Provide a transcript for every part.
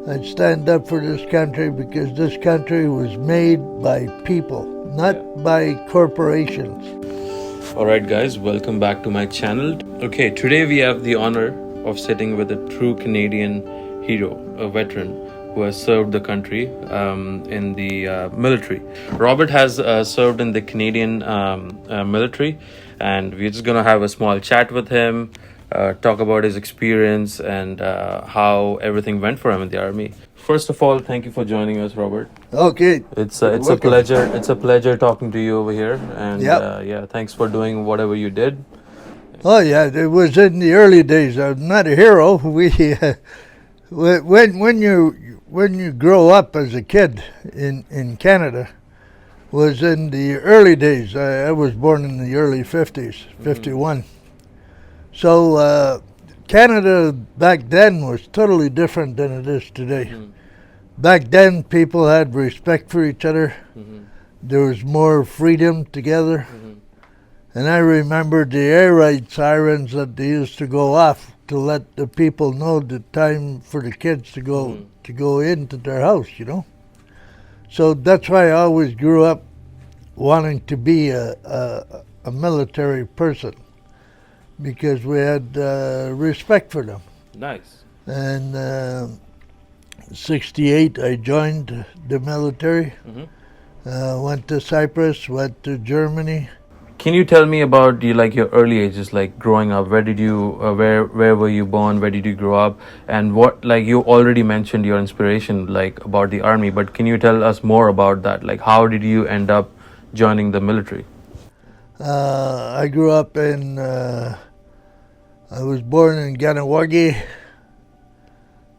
I'd stand up for this country because this country was made by people, not by corporations. Alright guys, welcome back to my channel. Okay, today we have the honor of sitting with a true Canadian hero, a veteran who has served the country in the military. Robert has served in the Canadian military, and we're just gonna have a small chat with him, talk about his experience and how everything went for him in the army. First of all, thank you for joining us, Robert. Okay. It's a pleasure. It's a pleasure talking to you over here, and yeah, thanks for doing whatever you did. Oh yeah, it was in the early days. I'm not a hero. When you grow up as a kid in Canada, was in the early days. I was born in the early 50s, 51. So Canada back then was totally different than it is today. Back then, people had respect for each other. There was more freedom together. And I remember the air raid sirens that they used to go off to let the people know the time for the kids to go into their house, you know. So that's why I always grew up wanting to be a military person, because we had respect for them. Nice. And 68, I joined the military. Went to Cyprus, went to Germany. Can you tell me about your early ages, like growing up? Where did you, where were you born? Where did you grow up? And what, like you already mentioned your inspiration, like about the army, but can you tell us more about that? Like how did you end up joining the military? I grew up in, I was born in Ganawagi,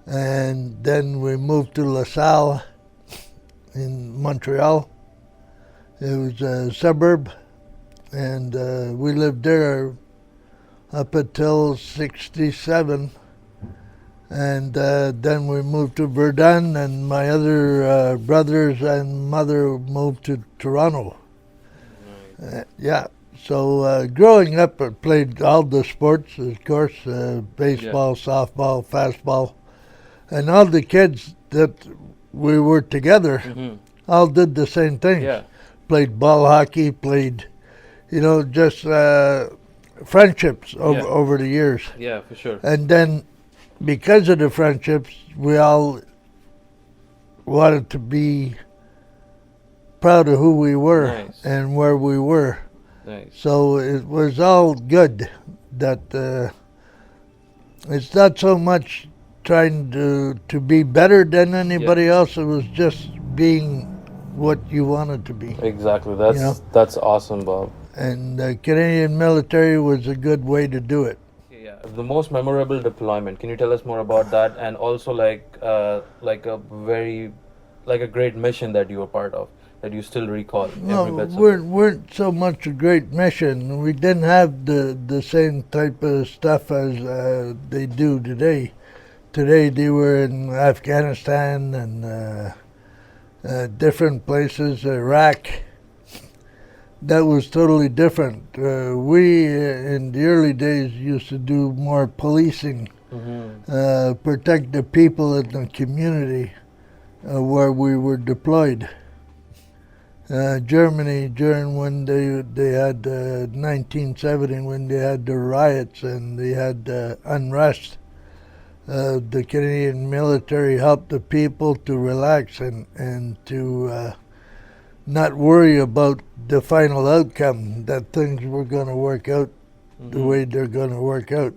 and then we moved to LaSalle in Montreal. It was a suburb. And we lived there up until 67. And then we moved to Verdun, and my other brothers and mother moved to Toronto. Yeah, so growing up, I played all the sports, of course, baseball, softball, fastball. And all the kids that we were together all did the same thing. Yeah. Played ball hockey, played, you know, just friendships over the years. Yeah, for sure. And then because of the friendships, we all wanted to be proud of who we were and where we were. Nice. So it was all good. That it's not so much trying to be better than anybody else. It was just being what you wanted to be. Exactly. That's awesome, Bob. And the Canadian military was a good way to do it. Yeah. The most memorable deployment. Can you tell us more about that? And also like a great mission that you were part of, that you still recall? No, weren't so much a great mission. We didn't have the same type of stuff as they do today. Today they were in Afghanistan and different places, Iraq. That was totally different. We, in the early days, used to do more policing, protect the people in the community where we were deployed. Germany, during when they had 1970, when they had the riots and they had unrest, the Canadian military helped the people to relax and to not worry about the final outcome, that things were going to work out the way they're going to work out.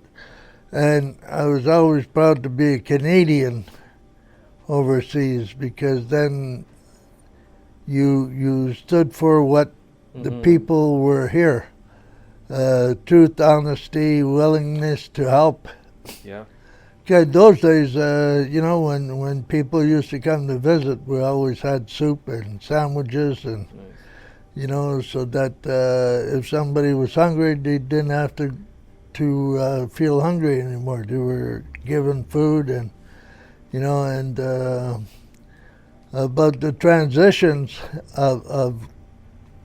And I was always proud to be a Canadian overseas, because then you stood for what the people were here. Truth, honesty, willingness to help. Yeah. Okay, those days, you know, when people used to come to visit, we always had soup and sandwiches, and you know, so that if somebody was hungry, they didn't have to feel hungry anymore. They were given food, and you know, and about the transitions of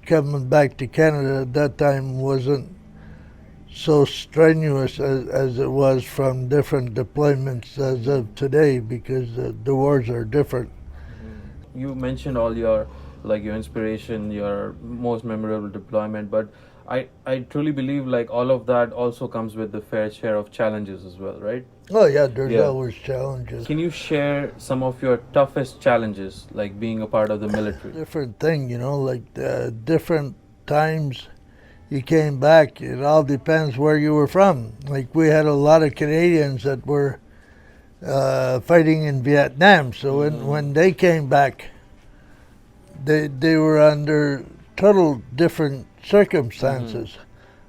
coming back to Canada at that time wasn't so strenuous as it was from different deployments as of today, because the wars are different. You mentioned all your your inspiration, your most memorable deployment, but I truly believe like all of that also comes with the fair share of challenges as well, right? Oh yeah, there's Yeah. always challenges. Can you share some of your toughest challenges, like being a part of the military? Different thing, like different times you came back. It all depends where you were from. Like we had a lot of Canadians that were fighting in Vietnam. So when they came back, they were under total different circumstances.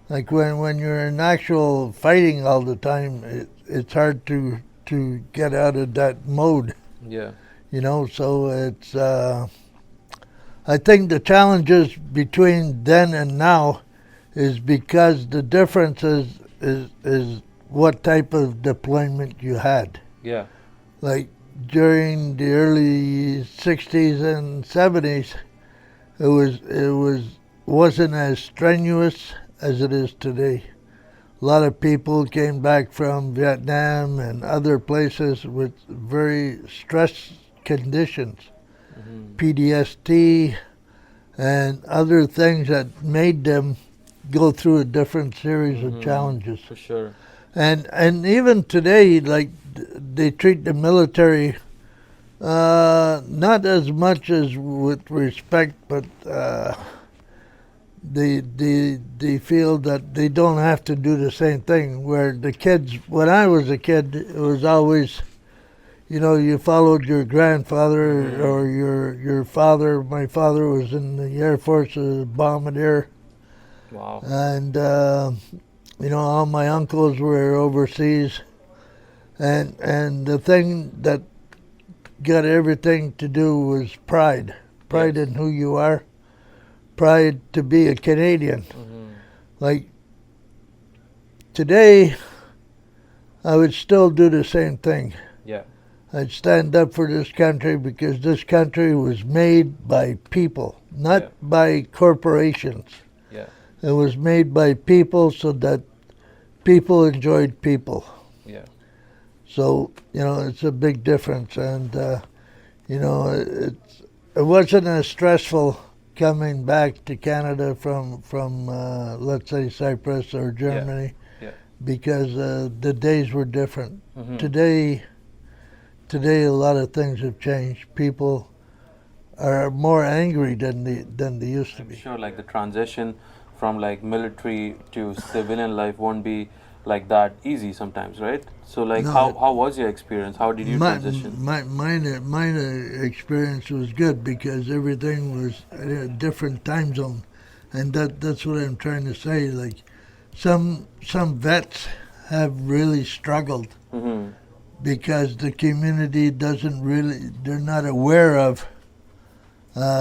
Like when you're in actual fighting all the time, it's hard to get out of that mode. Yeah. So it's I think the challenges between then and now is because the difference is what type of deployment you had. Yeah. Like during the early 60s and 70s, it wasn't as strenuous as it is today. A lot of people came back from Vietnam and other places with very stress conditions, PTSD, and other things that made them go through a different series of challenges. For sure. And even today, like they treat the military not as much as with respect, but they feel that they don't have to do the same thing. Where the kids, when I was a kid, it was always, you followed your grandfather or your father. My father was in the Air Force as a bombardier. Wow. And all my uncles were overseas, and the thing that got everything to do was pride in who you are, pride to be a Canadian. Like today, I would still do the same thing. Yeah. I'd stand up for this country because this country was made by people, not by corporations. Yeah. It was made by people so that people enjoyed people. Yeah. So, it's a big difference. And, it wasn't as stressful coming back to Canada from let's say, Cyprus or Germany, because the days were different. Today, a lot of things have changed. People are more angry than they used to be. Sure, like the transition from like military to civilian life won't be like that easy sometimes, right? So like No, how was your experience? How did you transition? Mine experience was good because everything was in a different time zone, and that's what I'm trying to say. Like some vets have really struggled because the community they're not aware of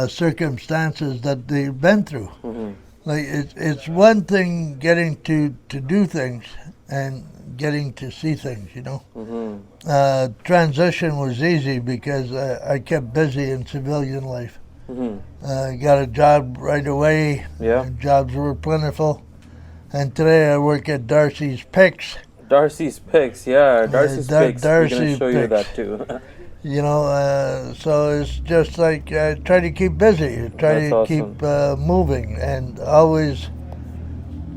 circumstances that they've been through. Like it's one thing getting to do things and getting to see things, Transition was easy because I kept busy in civilian life. Got a job right away. Yeah. Jobs were plentiful. And today I work at Darcy's Picks. Darcy's Picks, yeah, Darcy's Picks. We're gonna show you Picks. that too. So it's just like try to keep busy, try That's to awesome. keep moving, and always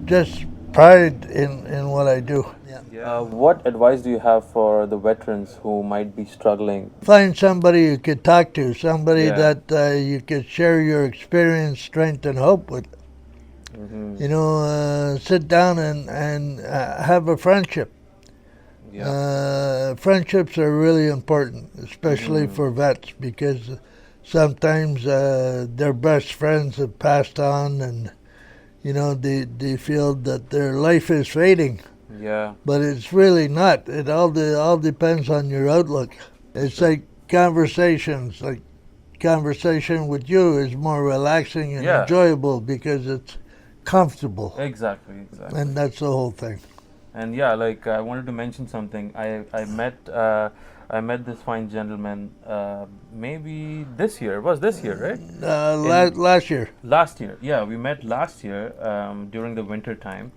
just pride in what I do. What advice do you have for the veterans who might be struggling? Find somebody you could talk to, somebody Yeah. that you could share your experience, strength, and hope with. Sit down and have a friendship. Friendships are really important, especially for vets, because sometimes their best friends have passed on, and they feel that their life is fading. Yeah. But it's really not. It all depends on your outlook. It's like conversations. Like conversation with you is more relaxing and enjoyable because it's comfortable, Exactly. and that's the whole thing. And like I wanted to mention something. I met this fine gentleman maybe this year. It was this year, right? Last year. Last year, yeah, we met last year during the winter time,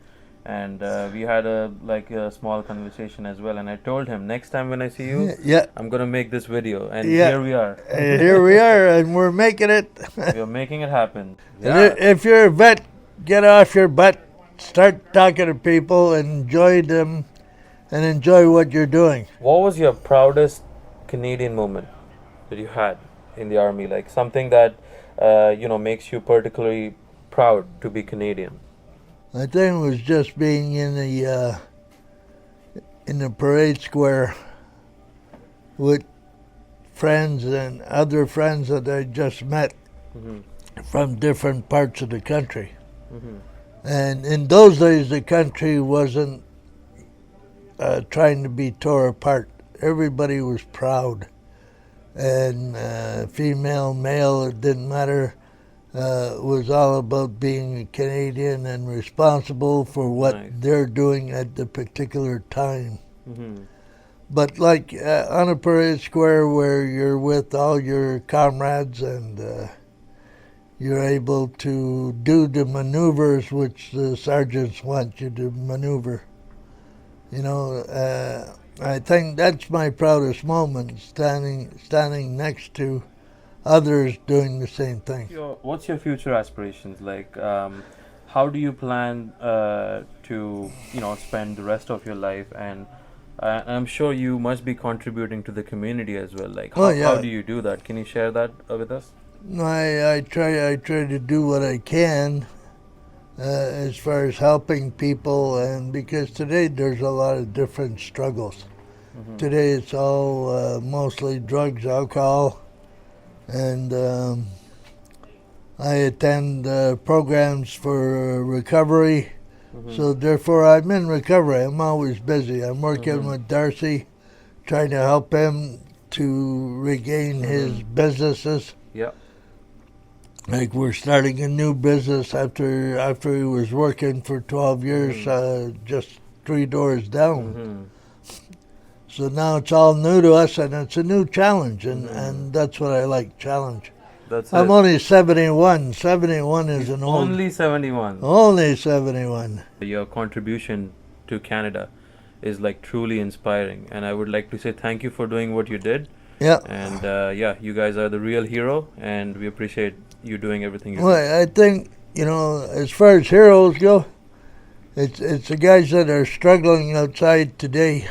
and we had a small conversation as well. And I told him, next time when I see you, Yeah. I'm gonna make this video, and Yeah. here we are. And here we are, and we're making it. We are making it happen. And if you're a vet, get off your butt, start talking to people, enjoy them, and enjoy what you're doing. What was your proudest Canadian moment that you had in the army? Like something that makes you particularly proud to be Canadian. I think it was just being in the parade square with friends and other friends that I just met from different parts of the country. And in those days, the country wasn't trying to be tore apart. Everybody was proud. And female, male, it didn't matter. It was all about being a Canadian and responsible for what they're doing at the particular time. But like on a parade square where you're with all your comrades and you're able to do the maneuvers which the sergeants want you to maneuver. I think that's my proudest moment, standing next to others doing the same thing. What's your future aspirations? Like, how do you plan to spend the rest of your life? And I'm sure you must be contributing to the community as well. Like, how do you do that? Can you share that with us? No, I try to do what I can as far as helping people, and because today there's a lot of different struggles. Today it's all mostly drugs, alcohol, and I attend programs for recovery. So therefore I'm in recovery. I'm always busy. I'm working with Darcy, trying to help him to regain his businesses. Yeah. Like we're starting a new business after he was working for 12 years, just 3 doors down. So now it's all new to us, and it's a new challenge, and that's what I like, challenge. I'm only 71. 71 is an old... Only 71. Only 71. Your contribution to Canada is like truly inspiring, and I would like to say thank you for doing what you did. Yeah. And you guys are the real hero, and we appreciate you doing everything you do. Well, I think, as far as heroes go, it's the guys that are struggling outside today,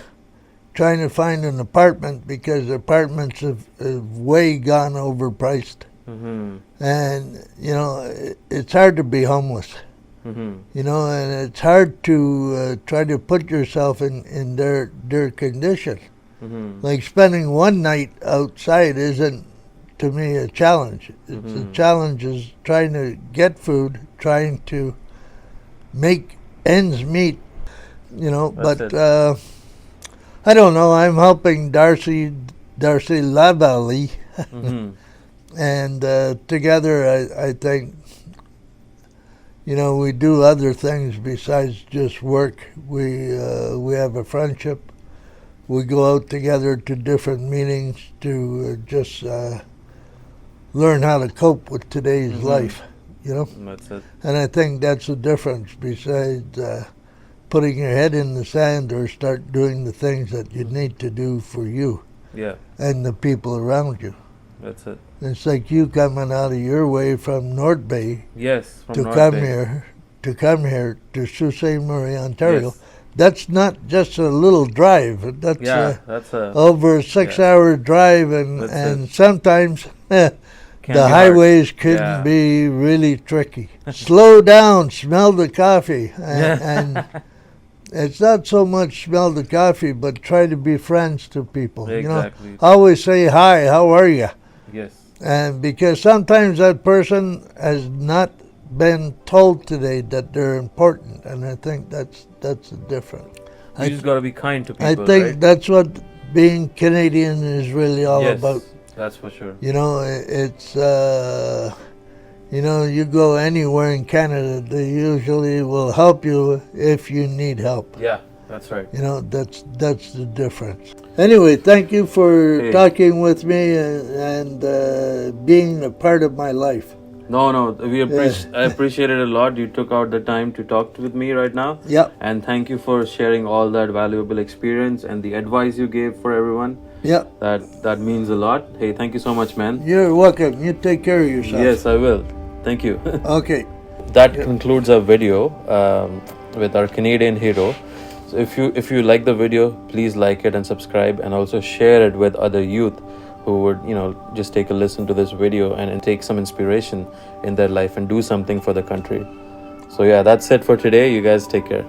trying to find an apartment because apartments have way gone overpriced. And, it's hard to be homeless. And it's hard to try to put yourself in their condition. Like spending one night outside isn't, to me, a challenge. It's a challenge is trying to get food, trying to make ends meet, but I don't know. I'm helping Darcy Lavalley, and together I think, we do other things besides just work. We have a friendship. We go out together to different meetings to just learn how to cope with today's life, That's it. And I think that's the difference besides putting your head in the sand or start doing the things that you need to do for you and the people around you. That's it. It's like you coming out of your way from North Bay from North to come here to Sault Ste. Marie, Ontario. Yes. That's not just a little drive. That's a over a 6-hour drive, and sometimes the highways can be really tricky. Slow down, smell the coffee, and it's not so much smell the coffee, but try to be friends to people. Exactly. Always say hi, how are you? Yes. And because sometimes that person has not been told today that they're important, and I think that's the difference. You just got to be kind to people. I think that's what being Canadian is really all about. That's for sure. It's you go anywhere in Canada, they usually will help you if you need help. Yeah, that's right. That's the difference. Anyway, thank you for talking with me and being a part of my life. No, I appreciate it a lot. You took out the time to talk with me right now. Yep. And thank you for sharing all that valuable experience and the advice you gave for everyone. Yep. That means a lot. Hey, thank you so much, man. You're welcome. You take care of yourself. Yes, I will. Thank you. Okay. That concludes our video with our Canadian hero. So if you like the video, please like it and subscribe, and also share it with other youth who would just take a listen to this video and take some inspiration in their life and do something for the country. So yeah, that's it for today. You guys take care.